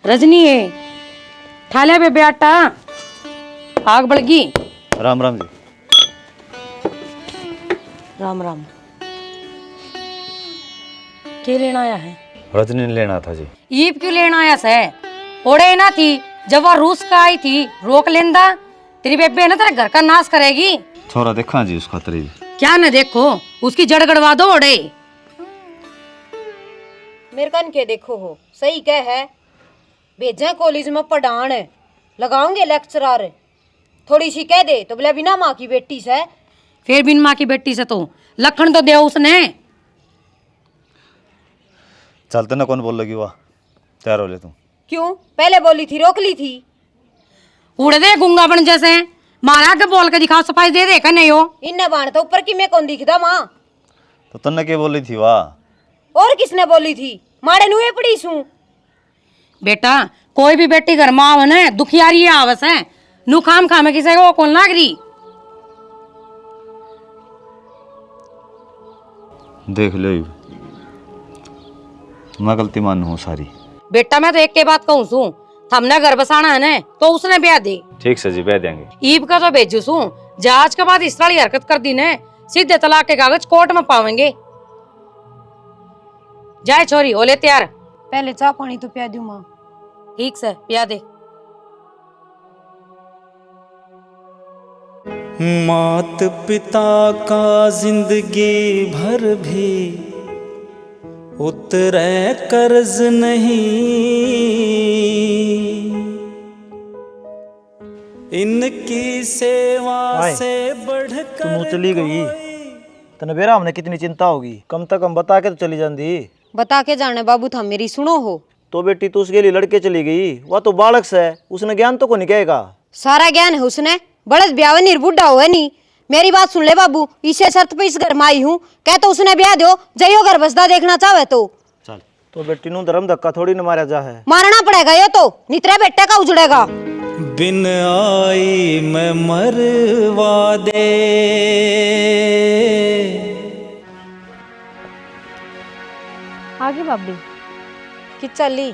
रजनी है ठाले बे बेटा आग बढ़गी। राम राम जी। राम राम। क्या लेना आया है? रजनी ने लेना था जी। ईब क्यों लेना आया से? ओड़े ना थी जब वह रूस का आई थी, रोक लेंदा। तेरी बेबे ना तेरे घर का नाश करेगी। छोरा देखा जी उसका तरी। क्या न देखो, उसकी जड़ गड़वा दो ओड़े। मेरे कन के देखो हो सही कह है, भेजा कॉलेज में पढ़ान लगाओगे लेक्चरर। थोड़ी सी कह दे तो बोले बिना माँ की बेटी से। फिर बिन माँ की बेटी से तो लखन तो दे उसने। चलते ना कौन बोल लगी वाह, तैयार हो ले तू। क्यों पहले बोली थी, रोक ली थी। उड़ दे गुंगा बन जैसे, मारा के बोल के दिखाओ, सफाई दे दे का नहीं हो। इन्ने बाण तो ऊपर की मैं कौन दिखदा माँ। तो तन्ने क्या बोली थी वाह? और किसने बोली थी? मारे नुए पड़ी सू। बेटा कोई भी बेटी घर माँ ने दुखियारी आवस है, नु खाम खामे किसे को कौन लाग रही। देख लो मैं गलती मानू हूँ सारी। बेटा मैं तो एक के बात कहूँ सू, हमने घर बसाना है ने तो उसने ब्याह दे। ठीक से जी ब्याह देंगे। ईब का तो भेजू सू, जहाज के बाद इस वाली हरकत कर दी ने सीधे तलाक के कागज कोर्ट में पावेंगे। जाए छोरी हो ले तैयार। पहले चाह पानी तो पिया दूं माँ। ठीक से पिया दे। मात पिता का जिंदगी भर भी उतरे कर्ज नहीं, इनकी सेवा से बढ़कर तुम चली गई तने बेरा हमने कितनी चिंता होगी, कम से कम बता के तो चली जाती। बता के जाने बाबू था मेरी सुनो हो। तो बेटी तू उसके लिए लड़के चली गई, वह तो बालक से उसने ज्ञान तो को नहीं कहेगा। सारा ज्ञान है उसने, बड़े ब्याह निर्बुढ़ा हो है नहीं। मेरी बात सुन ले बाबू, इसे शर्त पे इस घर में आई हूँ, कह तो उसने ब्याह दो जइयो घर बसदा देखना चाहे तो। चल तो बेटी नु धर्म धक्का थोड़ी न मारा जा है, मारना पड़ेगा ये तो, नितरे बेटे का उजड़ेगा। बिन आई मैं मरवा दे। आगे भाभी कि चली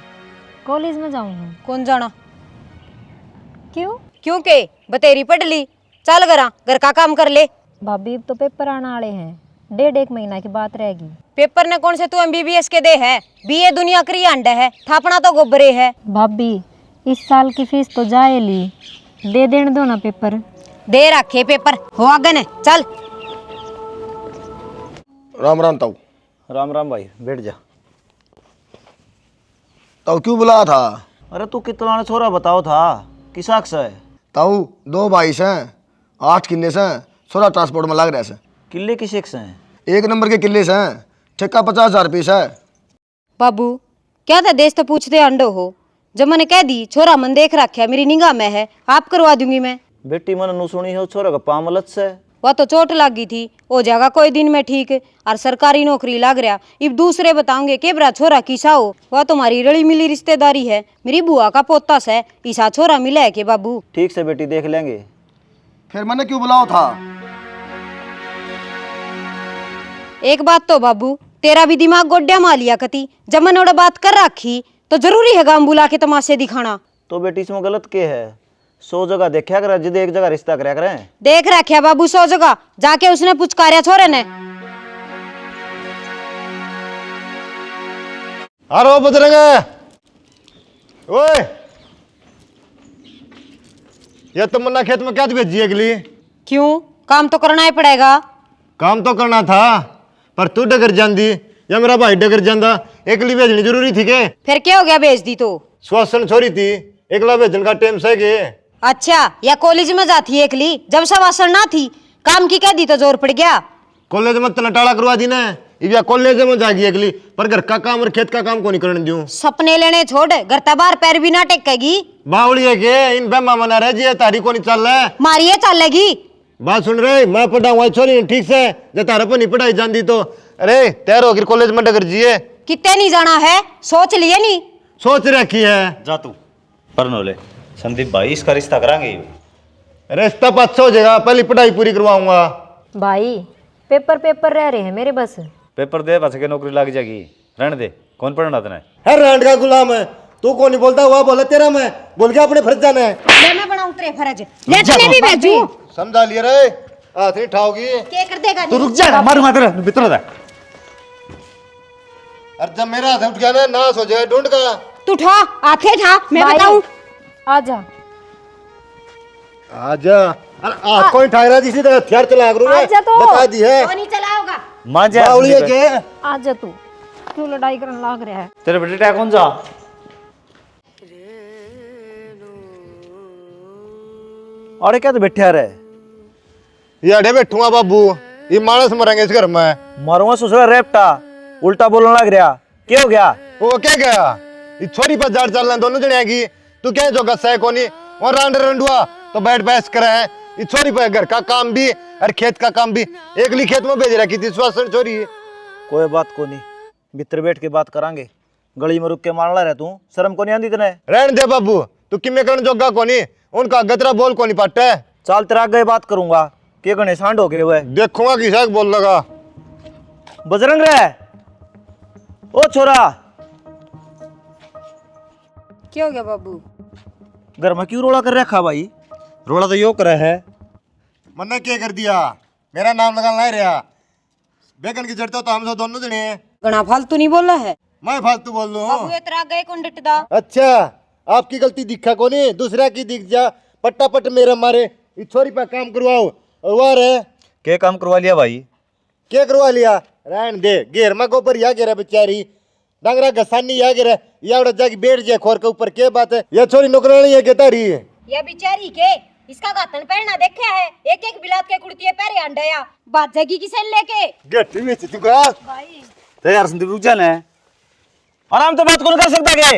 कॉलेज में जाऊँ। कौन जाना? क्यों? क्यों के बतेरी पढ़ ली, चल गरा घर का काम कर ले। भाभी तो पेपर आने वाले हैं, 1.5 महीना की बात रहेगी। पेपर ने कौन से तू MBBS के दे है, BA दुनिया करी अंडे है, थापना तो गोबरे है। भाभी इस साल की फीस तो जाए ली, दे देने दो ना पेपर। दे रखे पेपर हो आगे ने, चल। राम राम ताऊ। राम राम भाई, बैठ जा। ताऊ क्यों बुलाया था? अरे तू कितना छोरा बताओ था, किसाक से है? ताऊ 2 भाई से 8 किले से, सोलह ट्रांसपोर्ट में लग रहे से। किले किस एक से हैं? 1 नंबर के किले से, ठेका 50,000 रुपये से। बाबू क्या था देश तो पूछते अंडो हो, जब मैंने कह दी छोरा मन देख रखा मेरी निगाह में है, आप करवा दूंगी मैं। बेटी मन नु सुनी हो छोरा का पामलत से, वह तो चोट लग गई थी, हो जाएगा कोई दिन में ठीक, और सरकारी नौकरी लग रहा। इब दूसरे बताओगे के बरा छोरा किसा हो, वह तुम्हारी रली मिली रिश्तेदारी है, मेरी बुआ का पोता से, ईसा छोरा मिला है के बाबू। ठीक से बेटी देख लेंगे। फिर मैंने क्यों बुलाओ था? एक बात तो बाबू, तेरा भी दिमाग गोड्या मालिया कती, जब मैंने ओड़ा बात कर रखी तो जरूरी है गांव बुला के तमाशे दिखाना। तो बेटी इसमें गलत के है? 100 जगह देखा कर, जिद एक जगह रिश्ता कराया करें। देख रखा बाबू 100 जगह, जाके उसने पुचकारिया छोरे ने। अरे बजरंग, ओए ये तमन्ना खेत में क्या भेजी है अगली? क्यों, काम तो करना ही पड़ेगा। काम तो करना था, पर तू डगर जांदी या मेरा भाई डगर जांदा, एकली भेजनी जरूरी थी के? फिर क्या हो गया भेज दी तो? श्वासन छोरी थी, एकला भेजन का टाइम सही के? अच्छा, या कॉलेज में जाती है एकली, जब सब आसन ना थी, काम की कह दी तो जोर पड़ गया। कॉलेज में तलटाला करवा दी ना, या कॉलेज में जागी अगली, पर घर का काम और खेत का काम को नहीं करने दूं। सपने लेने छोड़, घर तबार पैर भी ना टेकेगी। बावली है के इन बेमा मना रह जी, तारी को नहीं चल रहा है। मारिए चलेगी। बात सुन रहे, मैं पढ़ाऊंगा छोरी ठीक से, जब तारा पर नहीं पढ़ाई जाती तो। अरे तैयार होकर कॉलेज में डगर जिए। कितने नहीं जाना है, सोच लिए नहीं? सोच रखी है। जा तू परनोले संदीप भाई, इसका रिश्ता करांगे। रिश्ता अच्छा हो जाएगा, पहली पढ़ाई पूरी करवाऊंगा। भाई पेपर रह रहे हैं मेरे बस। पेपर दे बस के नौकरी लग जाएगी, रहने दे, कौन पढ़ना तने? हर रांड का गुलाम है, तू कौन नहीं बोलता हुआ बोला तेरा मैं बोल गया अपने फर्ज जाना है ले मैं बनाऊं तेरे फर्ज ले तने भी भेजू समझा लिया रे हाथ नहीं ठाओगी के कर देगा तू रुक जा मारूंगा तेरा भीतर जा और जब मेरा हाथ उठ गया ना नाश हो जाए ढूंढ का तू ठा आथे ठा मैं भाई, बताऊं आजा आजा अरे आ कोई ठायरा जिसी तरह हथियार चला करूं मैं आजा तो। बता दी है कौन ही चलाओगा मान जा बावली के आजा तू क्यों लड़ाई करने लाग रहा है। तेरे बेटे कौन जा अरे क्या तो बैठे रहे ये अड़े बैठूंगा बाबू ये मानस मरेंगे इस घर में मारूंगा ससुरा रेपटा उल्टा बोलने लग रहा क्या हो गया वो क्या गया ये छोरी पर जाड़ चल रहे दोनों जने की तू क्या जो गस्सा है कोनी और रांड रंडुआ तो बैठ बहस करे है ये छोरी पर घर का काम भी और खेत का काम भी एकली खेत में भेज रखी थी स्वास्थ्य छोरी कोई बात को नहीं भीतर बैठ के बात करांगे गली में रुक के मान ला रहे तू शर्म को नहीं आंदी तने रहने दे बाबू तू किमे करण जोगा कोनी उनका गतरा बोल कोनी पाटे चाल तेरा आगे बात करूंगा के गणे सांड हो गए हुए देखूंगा किसा बोल लगा बजरंग रे ओ छोरा क्या हो गया बाबू घर में क्यों रोड़ा कर रखा भाई रोड़ा तो यो करे है मन्ने क्या कर दिया मेरा नाम लगा नहीं रहा बेगन की जड़ता तो हम सब दोनों जने हैं गणा फालतू नहीं बोला है मैं फालतू बोल लूं बाबू इतना गए कौन डटदा अच्छा आपकी गलती दिखा को नहीं दूसरा की दिख जा पट्टा पट मेरा मारे इस छोरी पे काम करवाओ और वाह रे क्या काम करवा लिया भाई क्या करवा लिया रहन दे घेर में गोबर या गिरा बेचारी डंगरा घसानी या गिरा या उड़ा जाके बैठ जाए खोर के ऊपर क्या बात है ये छोरी नौकरानी है कहता रही है ये बिचारी के इसका गातन पहनना देखा है एक एक बिलात के कुर्ती पैरे अंडया बात जगी किसे लेके गट्टी में चितुका भाई तो यार संदीप रुक जा ना आराम तो बात कौन कर सकता के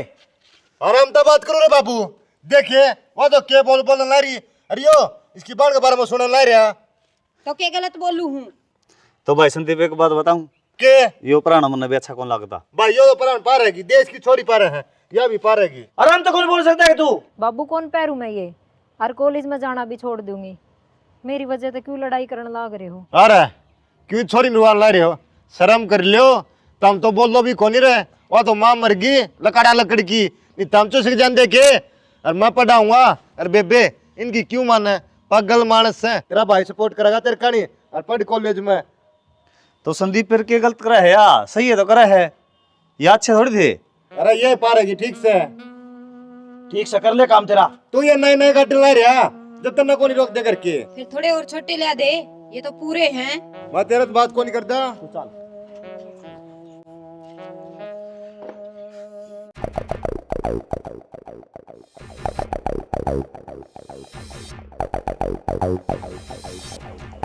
आराम तो बात करो रे बाबू देखिए वो तो क्या बोल ला रही अरे यो इसकी बात के बारे में सुनने ला रहा तो क्या गलत बोलू हूँ तो भाई संदीप एक बात बताऊं के यो पुराना मन भी अच्छा कौन लगता भाई यो तो प्राण पा रहेगी देश की छोरी पा रहे हैं या भी पा रहेगी आराम तो कौन बोल सकता है तू बाबू कौन पैरू मैं ये हर कॉलेज में जाना भी छोड़ दूंगी मेरी वजह से क्यों लड़ाई करने लाग रहे हो आ रहा क्यों छोरी नुवान ला रहे हो शर्म कर लियो तम तो बोल लो भी कौन रहे वो तो माँ मर गई लकड़ा लकड़ की नहीं तम तो सीख जान देखे और मैं पढ़ाऊंगा और बेबे इनकी क्यों माने पागल मानस है तेरा भाई सपोर्ट करेगा तेरे कहानी और पढ़ कॉलेज में तो संदीप फिर क्या गलत करा है या सही है तो करा है या अच्छे थोड़ी थे अरे ये पा रहेगी ठीक से ठीक से कर ले काम तेरा तू ये नए नए गाड़ी ला रहा जब तक न को नहीं रोक दे करके फिर थोड़े और छोटे ला दे ये तो पूरे हैं मैं तेरा तो बात को नहीं करता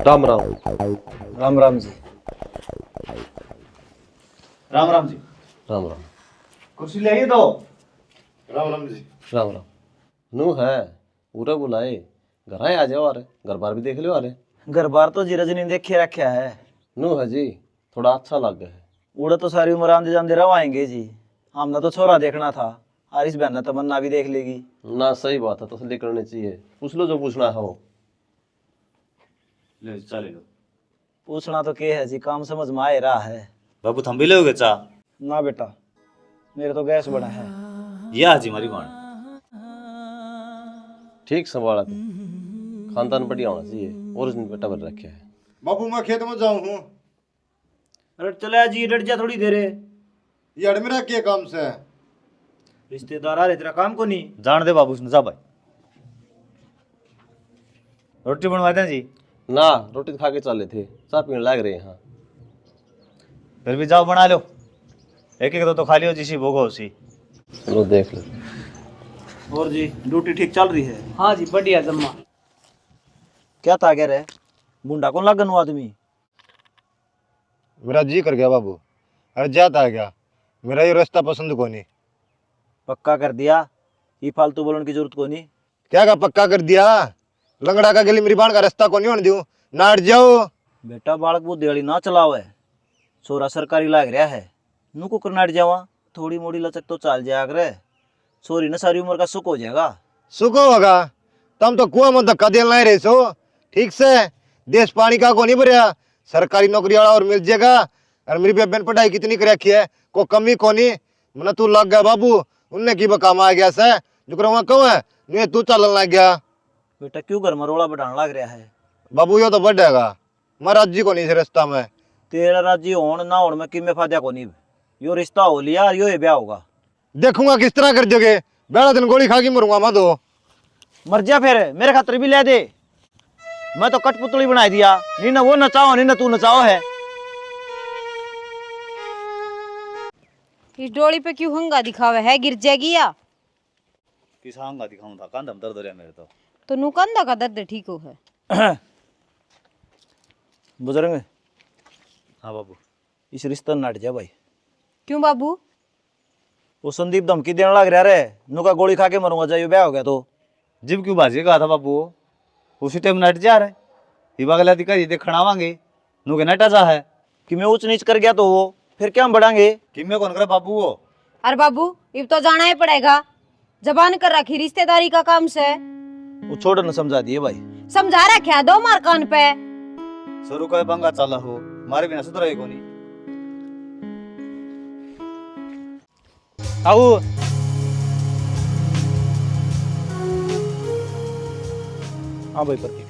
राम राम राम राम जी राम राम जी राम राम कुर्सी ले आइए तो राम राम जी राम राम नू है पूरा बुलाए घर आए आ जाओ अरे घर बार भी देख लो अरे घर बार तो जीरज ने देखे रखा है नू है जी थोड़ा अच्छा लग गया है उड़ा तो सारी उम्र आंदे जाते रवाएंगे जी हमने तो छोरा देखना था और इस बहन ने तमन्ना भी देख लेगी ना सही बात है तसल्ली करनी चाहिए पूछ लो जो पूछना है वो ले चलेगा पूछना तो क्या है जी काम समझ में आ ही रहा है बाबू थम भी लोगे चा ना बेटा मेरे तो गैस बड़ा है ये हाजी हमारी कौन ठीक संभाला कर खानदान बढ़िया होना चाहिए और उसने बेटा बन रखे है बाबू मैं खेत में जाऊं हूँ अरे चले जी डट जा थोड़ी देर ये अड़ मेरा क्या काम से है रिश्तेदार आ रहे तेरा काम को नहीं जान दे बाबू जा भाई रोटी बनवा दें जी ना रोटी तो खा के चले थे चाय पीने लग रहे हैं यहाँ फिर भी जाओ बना लो एक एक तो खा लियो जिसी भोगो उसी लो देख लो और जी ड्यूटी ठीक चल रही है हाँ जी बढ़िया जम्मा क्या था कह रहे मुंडा कौन लगन हुआ आदमी मेरा जी कर गया बाबू अरे जाता है क्या मेरा ये रास्ता पसंद को नहीं पक्का कर दिया ये फालतू बोलने की जरूरत को नहीं क्या का पक्का कर दिया लंगड़ा का गली मेरी बाण का रास्ता को नहीं होने दूं ना हट जाओ बेटा बालक बुद्धि वाली ना चलाओ है छोरा सरकारी लाग रहा है नू को करना हट जावा थोड़ी मोड़ी लचक तो चाल जाया करे छोरी ने सारी उम्र का सुख हो जाएगा सुखो होगा तुम तो कुआं में धक्का देने लाए रहे सो ठीक से देश पानी का को नहीं भरिया सरकारी नौकरी वाला और मिल जाएगा और मेरी बहन पढ़ाई कितनी कर रखी है को कमी को नहीं मैंने तू लग गया बाबू उनने की बकाम आ गया से जो करवा क्यों है नु तू चलन लग गया। बेटा क्यों घर में रोला बढ़ाने लग रहा है? बाबू यो तो बढ़ेगा महाराज जी को नहीं से रिश्ता में। तेरा राजी होन ना होन में किमे फायदा को नहीं। यो रिश्ता हो लिया और यो ये ब्याह होगा। देखूंगा किस तरह कर दोगे, बेड़ा दिन गोली खा के मरूंगा मैं तो। मर जा फिर, मेरे खातिर भी ले दे। मैं तो कठपुतली बना दिया, नहीं ना वो नचाओ नहीं ना तू नचाओ है। इस डोली पे क्यों हंगा दिखावे है, गिर जाएगी या? किस हांगा दिखाऊं था, कंधे में दर्द हो रहा है मेरे तो नु कंधा का दर्द ठीक हो है। बुजुर्ग हाँ बाबू। इस रिश्ता नट जा भाई। क्यों बाबू? वो संदीप धमकी देने लग रहा रे, नुका गोली खा के मरूंगा जाइयो ब्याह हो गया तो। जिब क्यों बाजी कहा था बाबू, उसी टाइम नट जा रहे ये बगला दिखा देखण आवांगे नु के नटा जा है कि मैं ऊंच नीच कर गया तो वो फिर क्या हम बढ़ांगे? कि मैं कौन करे बाबू वो। अरे बाबू अब तो जाना ही पड़ेगा, जबान कर रखी रिश्तेदारी का काम से। वो छोड़ न समझा दिए भाई। समझा रखा दो मार कान पे। शुरू का पंगा चला हो मारे बिना सुधरे को नहीं। आओ हाँ भाई प्रतीक।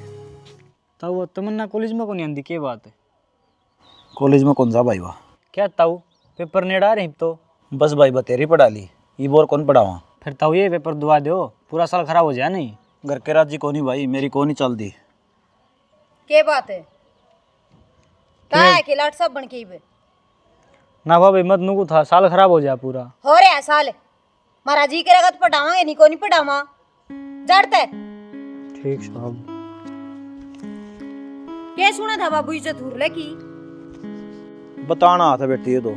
ताऊ तमन्ना कॉलेज में कौन आंदी के बात है? कॉलेज में कौन जा भाई वाह? क्या ताऊ पेपर नेड़ आ रहे हैं तो? बस भाई बतेरी पढ़ा ली, ये बोर कौन पढ़ावा? फिर ताऊ ये पेपर दुआ दो, पूरा साल खराब हो जाए नहीं। घर के राजी को नहीं भाई, मेरी को नहीं चल दी। के बात है? का है कि लाट सब बन के बे? ना भाभी मत नुकू था, साल खराब हो जाए पूरा। हो रे है साल महाराज जी करेगा तो पढ़ावांगे, नहीं को नहीं पढ़ावा जड़ते। ठीक साहब। के सुना था बाबू इज्जत हुरले की? बताना था बेटी ये तो।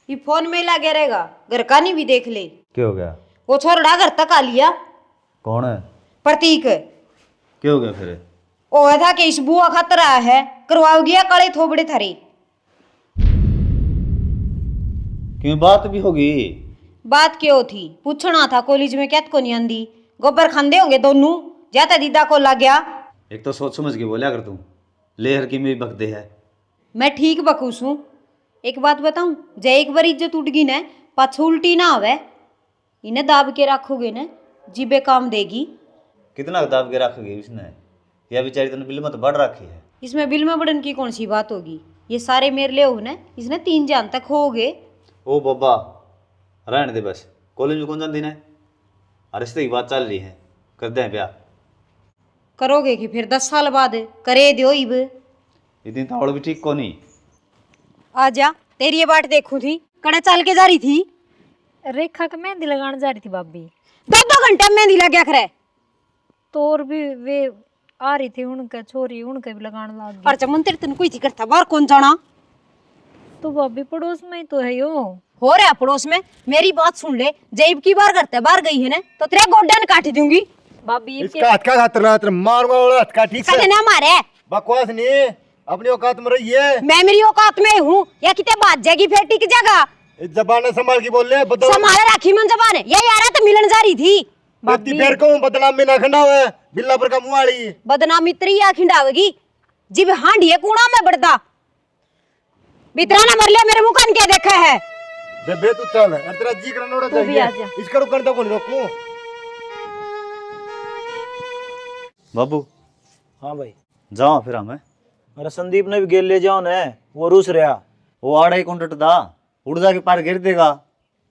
ये फोन में लगे रहेगा, घर का नहीं भी देख ले। क्या हो गया? वो छोरड़ा घर तक आ लिया। कौन है? प्रतीक। क्या हो गया फिर? ओ था कि इस बुआ खतरा है, करवाओ गया काले थोबड़े थारे। क्यों बात भी होगी? बात क्यों थी? पूछना था कॉलेज में क्या को नहीं आंदी, गोबर खांदे होंगे दोनों, जाता दीदा को लग गया। एक तो सोच समझ के बोलिया कर तू, लेहर की में बकदे है। मैं ठीक बकूस हूँ। एक बात बताऊं, जय एक बार इज्जत उठ गई ना, पाछू उल्टी ना आवे। इन्हें दाब के रखोगे ना, जीबे काम देगी। कितना दाब के रखोगे इसने? या बेचारी तूने बिल में तो बढ़ रखी है। इसमें बिल में बढ़न की कौन सी बात होगी? ये सारे मेरे ले हो ना, इसने 3 जान तक होगे। ओ बाबा रहने दे बस, कॉलेज में कौन जानती ना, रिश्ते की बात चल रही है, कर दे ब्याह। करोगे कि फिर 10 साल बाद करे दियो इब। इतनी तावड़ भी ठीक को नहीं। आजा तेरी ये बाट देखू थी, कड़े चल के जा रही थी। रेखा का मेहंदी लगाने जा रही थी भाभी, 2 घंटे में मेहंदी लग गया करे। तो और भी वे आ रही थी, उनका छोरी उनके भी लगाने लग गई। और चमन तेरे तन कोई थी करता बाहर कौन जाना? तो भाभी पड़ोस में ही तो है यो। हो रहा पड़ोस में। मेरी बात सुन ले, जैब की बार करते बाहर गई है ना तो तेरे गोड्डन काट दूंगी। भाभी ये इसका हाथ का खतरनाक तेरे मारूंगा और हाथ का ठीक से। ना मारे बकवास नहीं, अपनी औकात में रहिए। मैं मेरी औकात में हूँ, या कितने बात जाएगी फिर टिक जाएगा। इस जबान ने संभाल के बोल ले, बदनाम संभाले राखी मन जबान है। ये यार तो मिलन जा रही थी। बेटी फेर को बदनाम में ना खंडा हुआ बिल्ला पर का मुआड़ी। बदनाम इतरी या खिंडावेगी जिब हांडी कूड़ा में बढ़ता बितरा ना मर लिया। मेरे मुंह कान के देखा है बेबे तू चल, अरे तेरा जी करना उड़ा तू भी आ जा। चाहिए, इसका रुक करता कौन रोकूं? बाबू हाँ भाई। जाओ फिर हमें। अरे संदीप ने भी गेल ले जाओ न, वो रूस रहा। वो आड़ा ही कॉन्ट्रैक्ट था, उड़ जाके पार गिर देगा।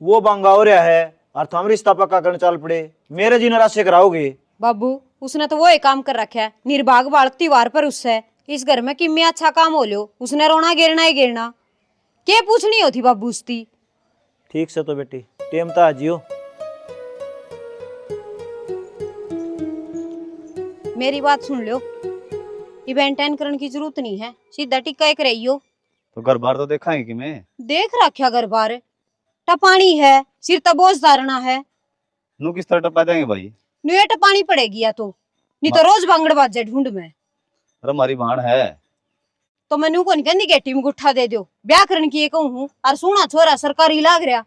वो बांगा हो रहा है और तुम रिश्ता पक्का करने चल पड़े। मेरे जी नाराज से कराओगे? बाबू उसने तो वो एक काम कर रखा है, निर्भाग बालक त्योहार पर उससे इस घर में किम्मे अच्छा काम हो लो, उसने रोना गिरना ही गिरना। के पूछनी होती बाबू उसकी? ठीक से तो बेटी टेम तो आजियो। मेरी बात सुन लो, इवेंट करने की जरूरत नहीं है, सीधा टिक्का एक रही हो। तो घर बार तो देखा है कि मैं देख रखा घर बार, टपानी है, सिर तबोज धारणा है। नू किस तरह टपा देंगे भाई? नुए टपानी पड़ेगी या तो, नहीं तो रोज बांगड़ बाजे ढूंढ में। अरे हमारी भाण है। तो मैनू को नहीं कहती गेटी में गुट्ठा दे दो, ब्याह करने की कहूँ हूँ। और सोना छोरा सरकारी लाग रहा।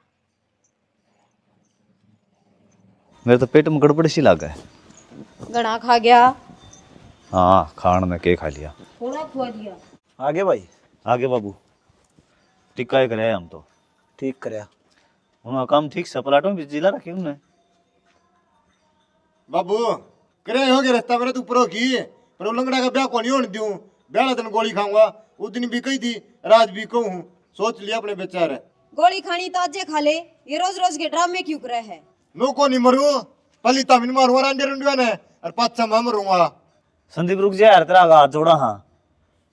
मेरे तो पेट में गड़बड़ सी लगा है। गणा खा गया। हाँ खान में के खा लिया, थोड़ा खुआ दिया। आगे भाई। आगे बाबू टिक्का ही करे हम तो ठीक करया। उन्होंने काम ठीक से पलाटों में जिला रखे उन्हें। बाबू करे हो गया रास्ता मेरे तो ऊपर की पर वो लंगड़ा का ब्याह को नहीं होने दूं। ब्याह दिन गोली खाऊंगा, उस दिन भी कही थी, राज भी कहूँ, सोच लिया अपने बेचारे। गोली खानी तो अज्जे खा ले, ये रोज रोज के ड्रामे क्यों करे है? नो को नहीं मरू, पहली तमिन मारूंगा रांडे रुंडिया ने और पाछा मैं मरूंगा। संदीप रुक जा यार, तेरा हाथ जोड़ा। हाँ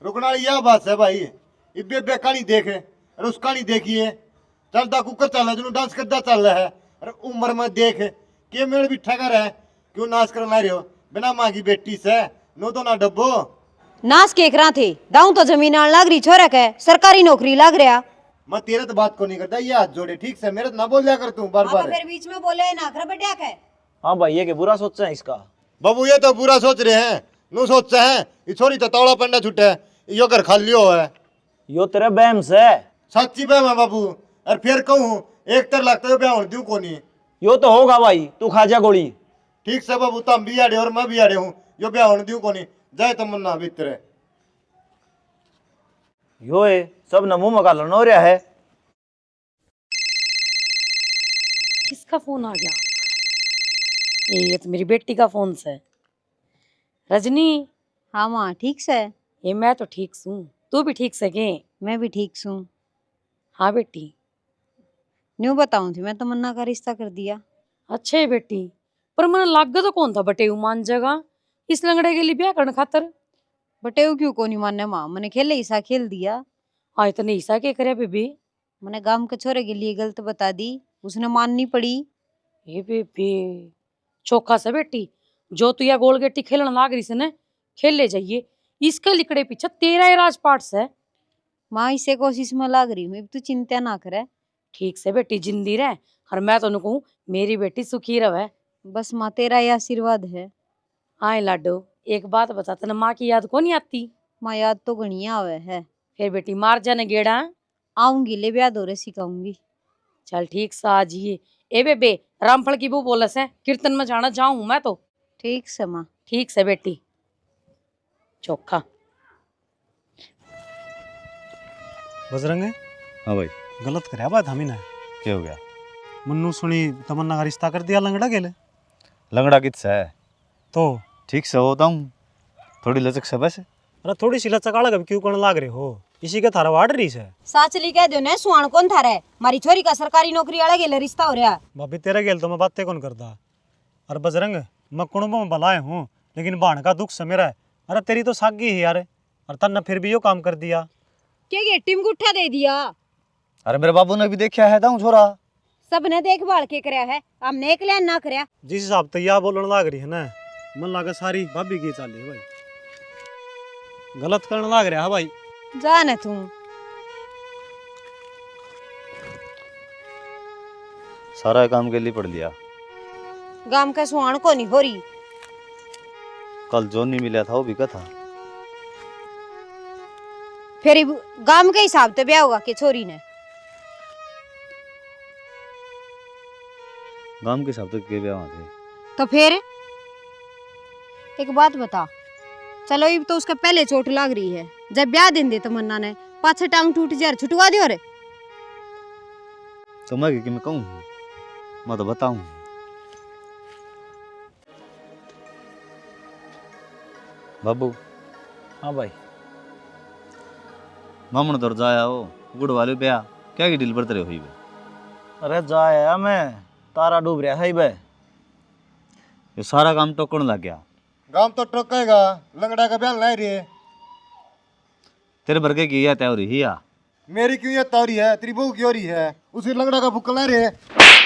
रुकना वाली यह बात है भाई। इब्बे बे कहानी देखे और उस कहानी देखिए, चलता कुकर चल रहा है, डांस करता चल रहा है। और उम्र में देख के मेरे भी ठगर है, क्यों नाश करना रहे हो बिना माँ की बेटी से? नो तो ना डब्बो नाश के करा थे, दाऊं तो जमीन आन लाग रही छोरा के, सरकारी नौकरी लाग रहा। मैं तेरे तो बात को नहीं करता, ये हाथ जोड़े ठीक से, मेरे तो ना बोल जा कर तू बार बार। फिर बीच में बोले ना कर बढ़िया के। हाँ भाई ये के बुरा सोचा है इसका। बाबू ये तो बुरा सोच रहे हैं, नु सोच है ये छोरी तो तौड़ा पंडा छुटे, यो घर खाली हो है। यो तेरे बहम से सच्ची बहम है बाबू। और फिर कहूँ एक तर लगता है ब्याह होने दूं को नहीं। यो तो होगा भाई, तू खा जा गोली। ठीक से बाबू, तुम भी आड़े और मैं भी आड़े हूँ, यो ब्याह होने दूं को नहीं। जाए तो मन्ना भीतर यो है सब न मुंह मका लड़ना हो रहा है। किसका फोन आ गया? ये तो मेरी बेटी का फोन से। रजनी। हाँ माँ ठीक से? ये मैं तो ठीक हूँ, तू भी ठीक से के? मैं भी ठीक हूँ। हाँ बेटी। न्यू बताऊं थी मैं तमन्ना का रिश्ता कर दिया। अच्छा है बेटी, पर मैंने लाग तो कौन था बटे मान जगह इस लंगड़े के लिए ब्याह करने खातर। बटेऊ क्यों को नहीं मानने माँ, मैंने खेले ईसा खेल दिया। आज तो नहीं ईसा के करे बेबी। मैंने गांव के छोरे के लिए गलत बता दी, उसने माननी पड़ी। ये बेबी चौका से बेटी, जो तू या गोल गेटी खेलने लाग रही से न, खेल ले जाइए। इसके लिकड़े पीछे तेरा ही राजपाट से। माँ इसे कोशिश में लाग रही हूँ, तू चिंता ना करे। ठीक से बेटी जिंदी रह, और मैं तो कहूँ मेरी बेटी सुखी रहे। बस माँ तेरा ही आशीर्वाद है। आए लाडो एक बात बता, तेने माँ की याद कौन नहीं आती? माँ याद तो घनी आवे है। फिर बेटी मार जाने गेड़ा। आऊंगी ले ब्याह दौरे सिखाऊंगी। चल ठीक सा आ जिए। ए बेबे रामफल की वो बोलस है कीर्तन में जाना जाऊं मैं तो। ठीक से माँ। ठीक से बेटी। चोखा। बजरंग हाँ भाई। गलत कराया बात हम ही ने। क्या हो गया? मन्नू सुनी तमन्ना का रिश्ता कर दिया लंगड़ा के ले। लंगड़ा कितना है तो ठीक से होता हूँ, थोड़ी लचक से बस। अरे थोड़ी सी लचक आड़ा क्यों करने लाग रहे हो? इसी के थारा वाड़ रही से। साचली कह दो ने सुहान कौन थारे, मारी छोरी का सरकारी नौकरी वाला गेले रिश्ता हो रहा। भाभी तेरे गेल तो मैं बातें कौन करता। अरे बजरंग मैं कुणबों में भलाए हूँ, लेकिन बाण का दुख से मेरा है। अरे तेरी तो सागी है यार, और तन्ने फिर भी यो काम कर दिया। क्या ये टीम गुट्ठा दे दिया? अरे मेरे बाबू ने भी देखा है दाऊं छोरा। सबने देखभाल के करया है, हमने एक लिया ना करया। जिस हिसाब तो यह बोलने लाग रही है ना, मन लागे सारी भाभी की चाली है भाई। गलत करने लाग रहा है भाई। जाने तू। सारा काम के लिए पढ़ लिया। गांव का सुहान को नहीं हो रही। कल जो नहीं मिला था वो भी था। फिर गांव के हिसाब से ब्याह हुआ के छोरी ने। गांव के हिसाब से के ब्याह थे। तो फिर एक बात बता, चलो ये तो उसका पहले चोट लग रही है, जब ब्याह दिन दे तमन्ना ने पाछे टांग टूट जा छुटवा दियो रे। तो मैं कि मैं कहूँ, मैं तो बताऊं। बाबू। हाँ भाई। मामन दौर जाया हो गुड़ वाले ब्याह क्या की डील बरत रहे हुई बे? अरे जाया मैं तारा डूब रहा है बे। ये सारा काम टोकन लग गया। गांव तो टोकेगा, लंगड़ा का ब्याह ला रही है। तेरे भर के की या तय हो रही है? मेरी क्यों ये तौरी है, तेरी बहू की हो रही है। उसी लंगड़ा का भूख ला रहे है।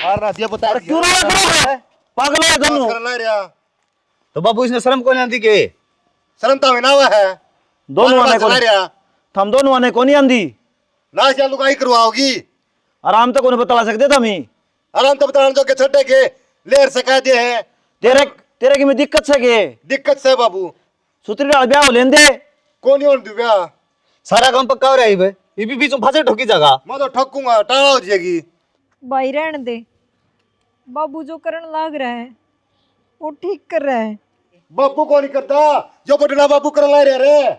मारना दिया बता क्यों है पागल है दोनों। करना रहा तो बाबू इसने शर्म को नहीं आती के? शर्म तो ना हुआ है। दोनों आने को हम दोनों आने को नहीं आंदी ना चालू का ही करवाओगी। आराम तक उन्हें बता सकते थे हमें। आराम तो बताना जो के छोटे के लेर से कह दिए हैं। तेरे तेरे की में दिक्कत से के? दिक्कत से बाबू सुतरी डाल ब्याह लेन दे। कौन ही होने ब्याह? सारा काम पक्का हो रहा है बे। ये भी बीच में फंसे ठोकी जगह। मैं तो ठोकूंगा, टाला हो जाएगी। भाई रहने दे, बाबू जो करने लाग रहा है वो ठीक कर रहा है। बाबू को नहीं करता, जो बटना बाबू कर ला रहे रे।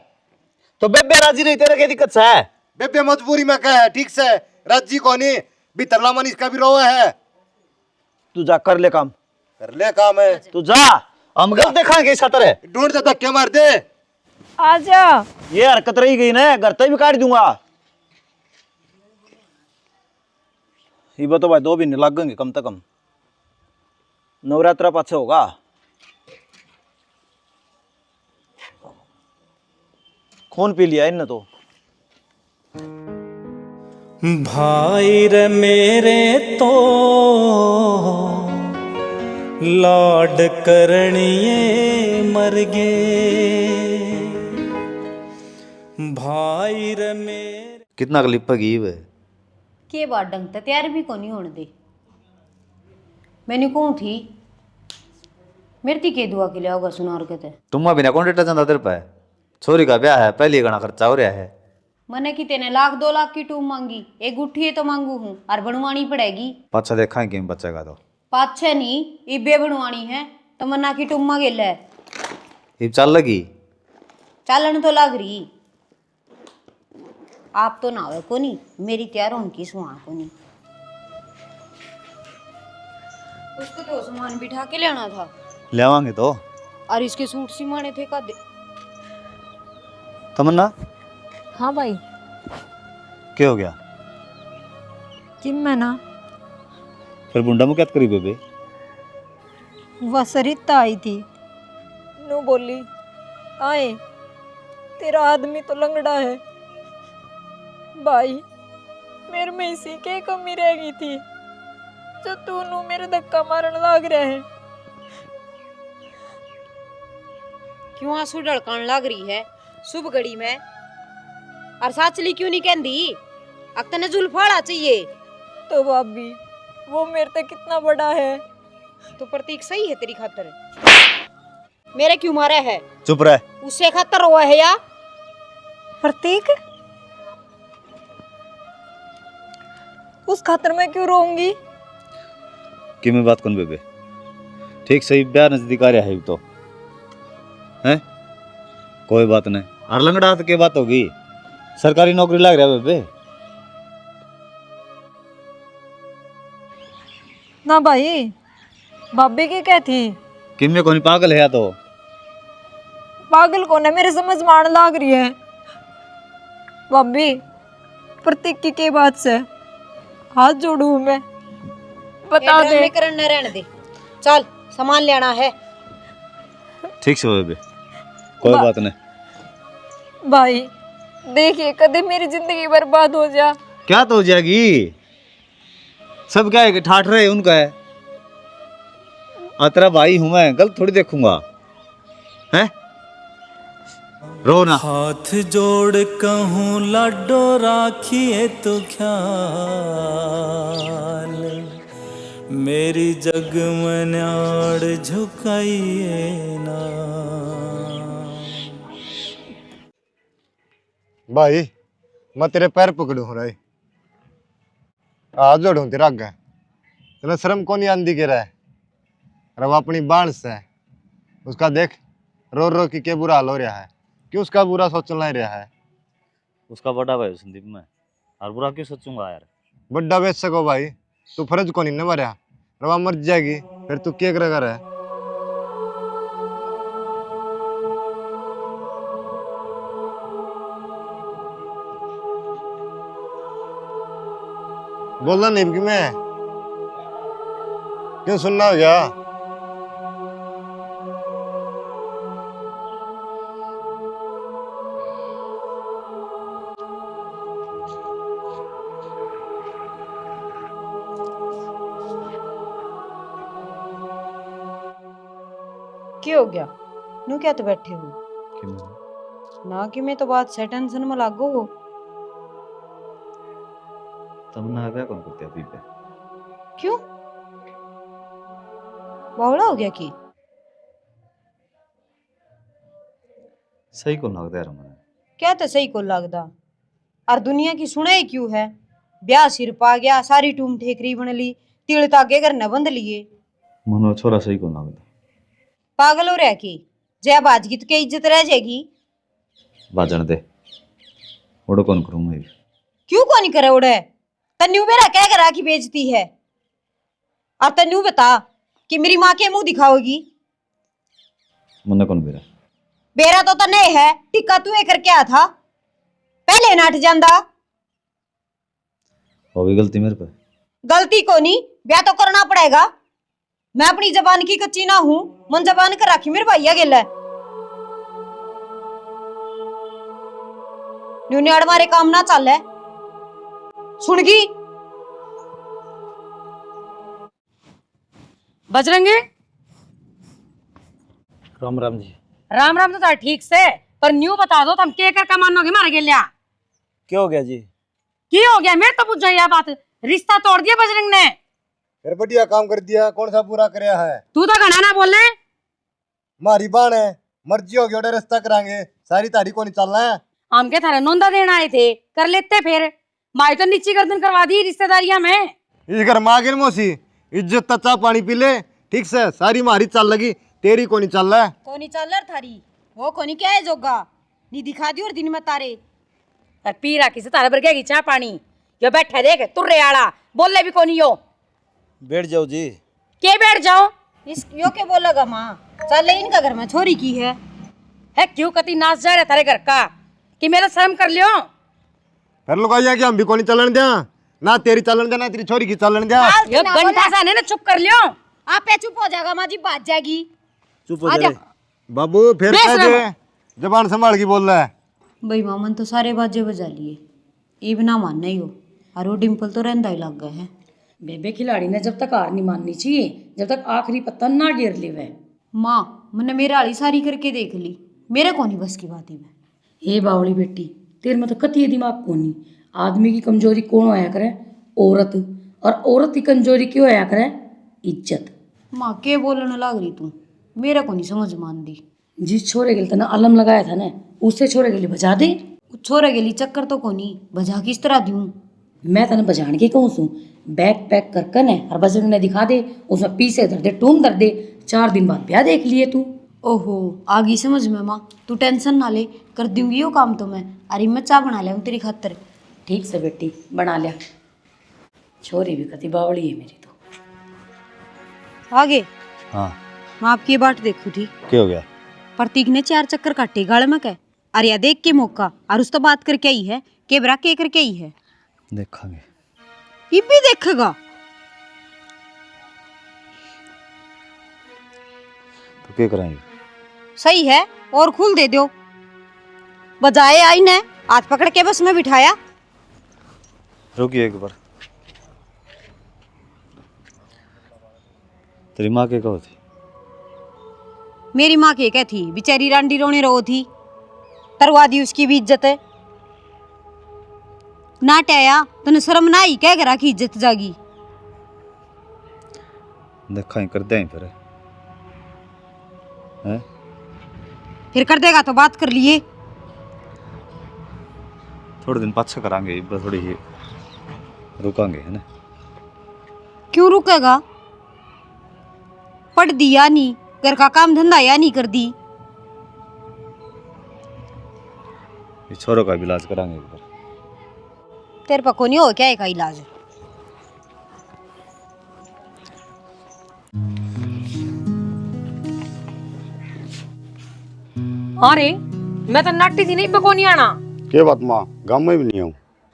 तो बेबे राजी रही, तेरे क्या दिक्कत है? बेबे मजबूरी में कह है ठीक से राजी कोनी भी तरला मन इसका भी रोवा है। तू जा कर ले काम। कर ले काम है तू जा, हम घर देखांगे सतर है। ढूंढ दे धक्के मार दे। आजा। ये हरकत रही गई ना, घर तक भी काट दूंगा। ये तो भाई 2 महीने लगेंगे कम से कम, नवरात्रा पाछे होगा। खून पी लिया इनने तो। भाई रे मेरे तो लाड करनिए मर गए, भाई रे मेरे। कितना क्लिप की वे के बात ढंग ते तैयार भी को नहीं होने दे। मैंने कहूँ थी मेरे ती के दुआ के लिए होगा सुनार के ते तुम बिना कौन डेटा चंदा तेरे पे छोरी का ब्याह है, पहले घना खर्चा हो रहा है। मैंने कि तेने 1-2 लाख की टूम मांगी, एक गुट्ठी है तो मांगू हूँ और बनवानी पड़ेगी। पाछा देखा कि बचेगा तो पाछे नहीं इबे बनवानी है तो मन्ना की टूम मांगे ले। इब चल लगी चालन तो लग रही। आप तो ना हो को नहीं, मेरी तैयार उनकी सुहा को नहीं। उसको तो सामान बिठा के लेना था। ले आवांगे तो। और इसके सूट सिमाने थे का दे। तमन्ना हाँ भाई। क्या हो गया? कि मैं ना फिर बुंडा में क्या करी बेबे? वह सरिता आई थी, नु बोली आए तेरा आदमी तो लंगड़ा है। भाई मेरे में इसी के कमी रह गई थी जो तू नु मेरे धक्का मारन लाग रहा है। क्यों आंसू ढड़कान लग रही है शुभ घड़ी में? और साचली क्यों नहीं कहती? अब तने जुल्फाड़ा चाहिए तो भाभी वो मेरे से कितना बड़ा है। तो प्रतीक सही है तेरी खातर। मेरे क्यों मारे है? चुप रह। उससे खातर हुआ है या प्रतीक? उस खातर मैं क्यों रोऊंगी? कि मैं बात कौन बेबे? ठीक सही ब्याह नजदीक आ रहा है तो हैं? कोई बात नहीं। हर लंगड़ा की बात होगी, सरकारी नौकरी लग रहा है बेबे। ना भाई भाभी की क्या थी? कि मैं कौन पागल है या तो? पागल कौन है, मेरे समझ मार लाग रही है। भाभी प्रतीक की के बात से हाथ जोड़ू मैं, बता दे। करने रहने दे, चल सामान लेना है। ठीक से बेबे, कोई बात नहीं। भाई देखिए कदे मेरी जिंदगी बर्बाद हो जा। क्या तो हो जाएगी? सब क्या है कि ठाठ रहे उनका है। तेरा भाई हूं मैं, गलत थोड़ी देखूंगा हैं? रो ना। हाथ जोड़ कहूँ लाडो राखिए तो ख्याल, मेरी जग में न्याड़ झुकाइए ना। भाई मैं तेरे पैर पकड़ू हूँ रे, हाथ जोड़ू तेरा आगे। तेरा शर्म कौन आंधी के रहा है? अरे वो अपनी बांस है, उसका देख रो रो की क्या बुरा हाल हो रहा है। क्यों उसका बुरा सोचना ही रहा है? उसका बड़ा भाई संदीप में, और बुरा क्यों सोचूंगा यार? बड्डा बेच सको भाई, तू फर्ज को नहीं मारा। रवा मर जाएगी फिर तू क्या करेगा रे? बोलना नहीं कि मैं क्यों सुनना हो गया? क्या हो गया? नू क्या तो बैठे हो ना कि मैं तो बात से टेंशन में लागो हो। तमन्ना क्या कौन करते अभी पे? क्यों बावड़ा हो गया कि? सही कौन लगता यार मैंने? क्या तो सही को लगदा और दुनिया की सुनाई क्यों है? ब्याह सिर पा गया, सारी टूम ठेकरी बन ली, तिल तागे करने बंद लिए। मनो छोरा सही कौन लगता? पागल हो रहा की? जय बाजगी तो क्या इज्जत रह जाएगी? बाजन दे, ओडो कौन करूं मैं? क्यों को नहीं करे उड़े? तन्नू मेरा क्या करा की बेचती है? और तन्नू बता कि मेरी माँ के मुंह दिखाओगी? मन्ना कौन बेरा? बेरा तो तने है, टिक्का तू कर क्या था? पहले नाट जांदा। हो गई गलती मेरे पे। गलती को नहीं, ब्याह तो करना पड़ेगा। मैं अपनी जबान की कच्ची ना हूं, मन जबान कर रखी मेरे भैया गिला। न्यूनियाड़ मारे काम ना चल है, सुनगी? बजरंगी, राम राम जी। राम राम तो तार ठीक से, पर न्यू बता दो तुम के कर का मानोगे मार गेलिया? क्या हो गया जी? की हो गया? मेरे तो पूछ जाए यह बात। रिश्ता तोड़ दिया बजरंग ने। फिर बढ़िया काम कर दिया, कौन सा पूरा करया है? तू तो घना ना बोले। मारी बाण है, मर्जी होगी ओडे रास्ता करांगे, सारी तारी को नहीं चलना है। हम के थारे नोंदा देना आए थे, कर लेते फिर। माई तो नीची गर्दन करवा दी रिश्तेदारियां में। इस घर माँ गिर मौसी इज्जत चा पानी पी ले, ठीक से सारी मारी चल लगी, तेरी को नहीं चल रहा है। कोनी चल थारी, वो कोनी क्या है जोगा? नी दिखा दी और दिन में तारे। और पी राखी से तारे बरगेगी चाह पानी। यो बैठे देख तुर्रे आड़ा, बोले भी कोनी यो। बैठ जाओ जी। के बैठ जाओ? इस यो के बोलेगा माँ? चल इनका घर में छोरी की है क्यों कति नाच जा रहा थारे घर का कि मेरा शर्म कर लियो? फिर लोग आइया कि हम भी को नहीं चलन दिया, ना तेरी चलन दिया ना तेरी छोरी की चलन दिया। यो घंटा सा ना चुप कर लियो। आप चुप हो जाएगा माँ जी, बात जाएगी। चुप हो जा। बाबू फिर कह दे, जबान संभाल के बोल रहा है। भाई मामन तो सारे बाजे बजा लिए, ये बिना मानना ही हो। और वो डिम्पल तो रहता ही लग गए है। बेबे खिलाड़ी ने जब तक हार नहीं माननी चाहिए, जब तक आखिरी पत्ता ना गिर ले। वह माँ मैंने मेरा हाली सारी करके देख ली, मेरे को नहीं बस की बात ही में। हे बावली बेटी, तेरे में तो कति दिमाग को नहीं। आदमी की कमजोरी कौन होया करे? औरत। और औरत की कमजोरी क्यों होया करे? इज्जत। माँ के बोलने लग रही तू, मेरे को नहीं समझ मान दी। जिस छोरे के लिए तना अलम लगाया था ना, उससे छोरे के लिए बजा दे। छोरे के लिए चक्कर तो को नहीं, बजा किस तरह दूं? मैं तने बजान की कहूँ सू, बैग पैक कर कर ने और बजरंग ने दिखा दे, उसमें पीसे धर दे, टूम धर दे। 4 दिन बाद ब्याह देख लिए तू। ओहो आगी समझ में माँ, तू टेंशन ना ले, कर दूंगी यो काम तो मैं। अरे मैं चाय बना लिया तेरी खातर। ठीक से बेटी बना लिया। छोरी भी कति बावली है मेरी तो। आगे हाँ मैं आपकी बाट देखू थी। क्या हो गया? प्रतीक ने 4 चक्कर काटे गाड़ में कह। अरे या देख के मौका और उस तो बात करके आई है के बरा के करके आई है। देखेंगे। ये भी देखेगा तो क्या कराएंगे? सही है, और खुल दे दो। बजाए आई ने हाथ पकड़ के बस में बिठाया। रुकिए एक बार। तेरी माँ के कहो थी? मेरी माँ के क्या थी, बेचारी रांडी रोने रो थी, तरवा दी उसकी भी इज्जत है। ना टया तने शर्म ना आई क्या करा की इज्जत जागी। देखा ही कर दे फिर हैं? फिर कर देगा तो बात कर लिए। थोड़े दिन पाछा करांगे, थोड़ी ही रुकांगे है ना। क्यों रुकेगा? पढ़ दिया नहीं, घर का काम धंधा या नहीं कर दी। ये छोरों का भी इलाज करांगे एक बार। तेरे पको नहीं हो क्या एक इलाज? अरे मैं तो नाटी थी नहीं पे को नहीं आना। के बात माँ, गाँव में भी नहीं आऊँ।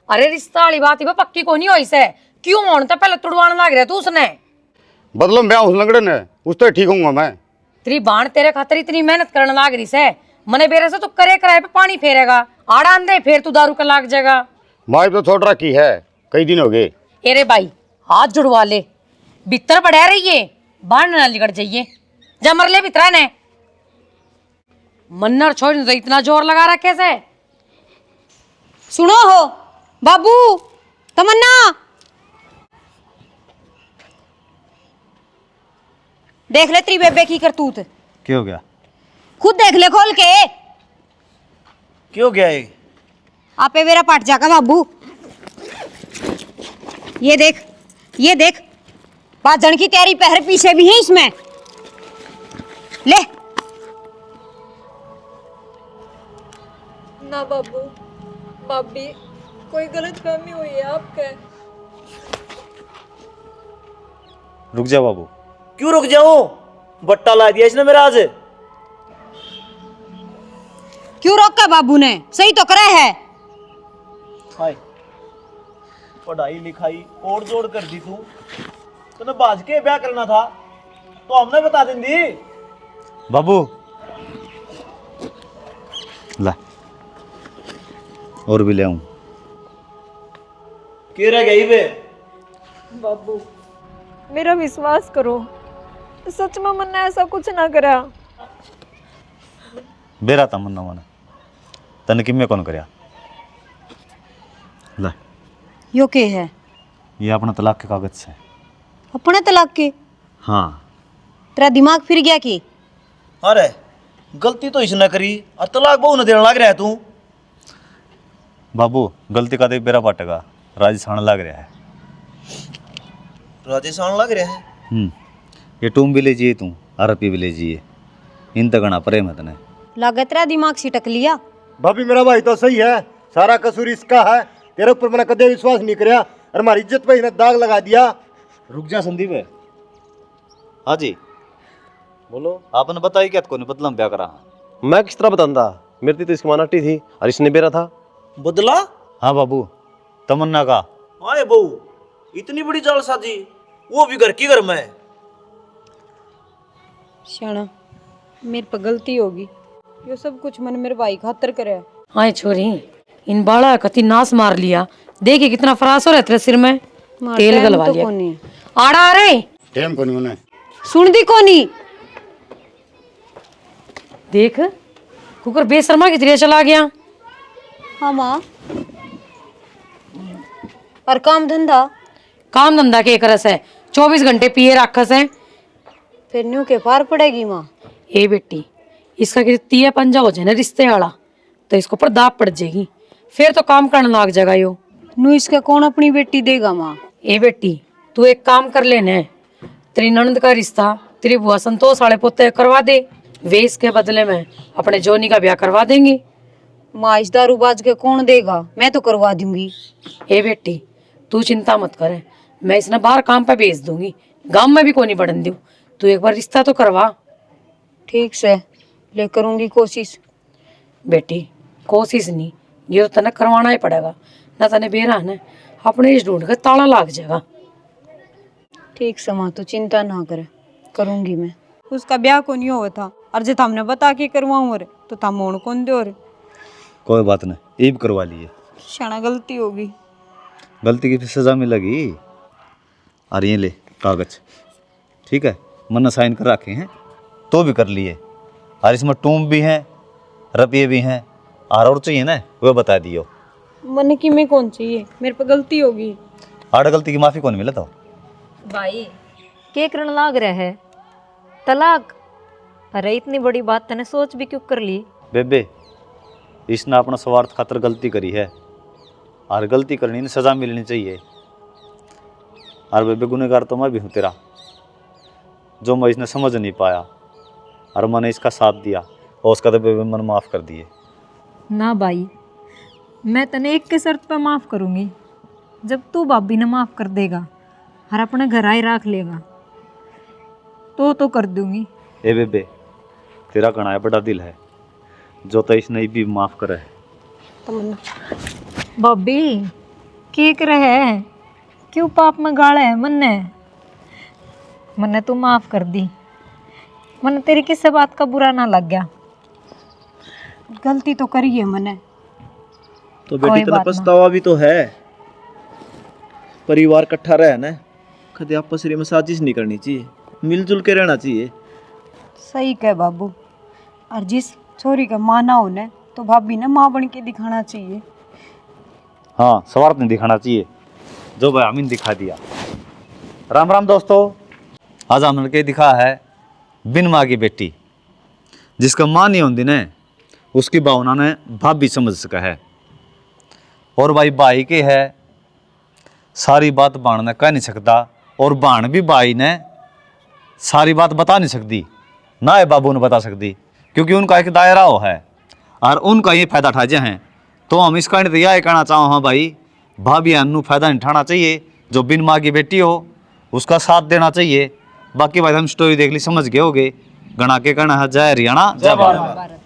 अरे रिश्ता वाली बात ही पक्की को नहीं हो इसे। क्यों होने तो पहले तुड़वाने लग रहा तू उसने। बदलो ब्याह उस लंगड़े ने, उससे ठीक होऊंगा मैं। तेरी बाण तेरे खातर इतनी मेहनत करने लग रही से, मने बेरे से तू करे कराए पे पानी फेरेगा, आड़ा दे फिर तू दारू का लाग जाएगा। माँ तो छोड़ रखी है, कई दिन हो गए। अरे भाई हाथ जुड़वा ले, भीतर बढ़ा रहिए, बाहर ना लिगड़ जाइए। जमर ले भीतर ने मन्नर छोड़ तो इतना जोर लगा रखे से। सुनो हो बाबू, तमन्ना देख ले तेरी बेबे की करतूत। क्या हो गया? खुद देख ले खोल के। क्यों गया ये? आपे मेरा पट जाएगा बाबू। ये देख, ये देख, बाजन की तेरी पहर पीछे भी है इसमें। ले ना बाबू, भाभी कोई गलतफहमी हुई है आपके। रुक जा बाबू। क्यों रुक जाऊं? बट्टा ला दिया इसने मेरा आज। क्यों रोका बाबू ने? सही तो करे है। हाय, पढ़ाई लिखाई और जोड़ कर दी तूने बाज के ब्याह करना था तो हमने बता देंगी। बाबू ला और भी ले आऊं। के रह गई बे? बाबू मेरा विश्वास करो, सच में मैंने ऐसा कुछ ना करा। बेरा था मन्ना मन तन किम्मे कौन करया। ला यो के है? ये अपना तलाक के कागज से। अपने तलाक के? हाँ। तेरा दिमाग फिर गया कि? अरे गलती तो इसने करी और तलाक बहु न देने लग रहा है तू। बाबू गलती का देख बेरा पाटेगा राजस्थान लग रहा है। राजस्थान लग रहा है। ये टूम भी ले जिए तू आरपी भी ले जिए इन तक ना परे मत ने लागत तेरा दिमाग सिटक लिया। भाभी मेरा भाई तो सही है, सारा कसूर इसका है। तेरे ऊपर मैंने कदे विश्वास नहीं कराया और हमारी इज्जत पे इसने दाग लगा दिया। रुक जा संदीप है। हाँ जी बोलो। आपने बताई क्या कौन बदलम ब्याह करा। मैं किस तरह बताता? मेरी तो इसकी मानाटी थी और इसने बेरा था। बदला? हाँ बाबू तमन्ना का। आए बहू इतनी बड़ी जालसाजी, वो भी घर की घर में। शाना मेरे पर गलती होगी, यो सब कुछ मैंने मेरे भाई खातर करे। हाँ छोरी इन बाड़ा कति नाश मार लिया। देखिए कितना फरास हो रहा है तेरे सिर में। तेल गलवा लिया। आड़ा आ रहे टाइम को नहीं होना। सुन दी कोनी। देख कुकर बेशर्मा की तरह चला गया। हाँ माँ। और काम धंधा के करस है 24 घंटे पिए राखस है। फिर न्यू के पार पड़ेगी माँ। ए बेटी इसका कि तिया पंजा हो जाए ना रिश्ते वाला तो इसको पर दाप पड़ जाएगी, फिर तो काम करने लग जाएगा यो। नू इसका कौन अपनी बेटी देगा माँ? ए बेटी तू एक काम कर लेने, तेरी ननद का रिश्ता तेरी बुआ संतोष वाले पोते करवा दे, वे इसके बदले में अपने जोनी का ब्याह करवा देंगे। माँ इस दारूबाज के कौन देगा? मैं तो करवा दूंगी। ए बेटी तू चिंता मत करे, मैं इसने बाहर काम पे भेज दूंगी, गांव में भी कोई नहीं बढ़न दूं। तू एक बार रिश्ता तो करवा। ठीक से ले करूंगी कोशिश। बेटी कोशिश नहीं, ये तो तने करवाना ही पड़ेगा, ना तने बेरा है अपने इस ढूंढ के ताला लाग जाएगा। ठीक से माँ तू चिंता ना करे, करूंगी मैं। उसका ब्याह को नहीं हुआ था और जब हमने बता के करवाऊं रे तो था मोड़ कौन दो रे। कोई बात नहीं ये भी करवा लिए। शाना गलती होगी। गलती की फिर सजा मिलेगी। और ये ले कागज, ठीक है मन्ना साइन कर रखे हैं तो भी कर लिए। और इसमें टूम भी हैं रपिए भी हैं और चाहिए ना वो बता दियो। मन की में कौन चाहिए, मेरे पे गलती होगी। आड़ गलती की माफी कौन मिला था। भाई के करण लाग रहा है तलाक? अरे इतनी बड़ी बात तने सोच भी क्यों कर ली? बेबे इसने अपना स्वार्थ खातर गलती करी है और गलती करनी ने सजा मिलनी चाहिए। और बेबे गुनहगार तो मैं भी हूँ तेरा, जो मैं इसने समझ नहीं पाया और मैंने इसका साथ दिया और उसका तो बेबे मन माफ़ कर दिए। ना भाई मैं तने एक के शर्त पे माफ करूंगी, जब तू भाभी ने माफ कर देगा और अपने घर आए रख लेगा तो कर दूंगी। ए बेबे तेरा कणाया बड़ा दिल है, जो तो इसने भी माफ़ करे है। भाभी के कर है क्यों पाप में गाड़ा है मन्ने तू माफ कर दी। मन तेरी किसी बात का बुरा ना लग गया, गलती तो करी है मैंने। तो बेटी तेरा पछतावा भी तो है। परिवार इकट्ठा रहे ना, कदे आपस में साजिश नहीं करनी चाहिए, मिलजुल के रहना चाहिए। सही कह बाबू। और जिस छोरी का माँ ना होने तो भाभी ने माँ बन के दिखाना चाहिए। हाँ स्वार्थ नहीं दिखाना चाहिए, जो भाई अमीन दिखा दिया। राम राम दोस्तों, आज हमने के दिखा है बिन माँ की बेटी, जिसका माँ नहीं होती ने उसकी भावना ने भाभी समझ सका है। और भाई के है सारी बात बाण ने कह नहीं सकता और बाण भी भाई ने सारी बात बता नहीं सकती, ना है बाबू ने बता सकती, क्योंकि उनका एक दायरा हो है और उनका ये फायदा उठाजे हैं। तो हम इसका यह कहना चाहो हाँ भाई भाभी अनु फायदा नहीं उठाना चाहिए। जो बिन माँ की बेटी हो उसका साथ देना चाहिए। बाकी भाई हम स्टोरी देख ली, समझ गए होगे। गणा के कहना है जय हरियाणा जय भारत।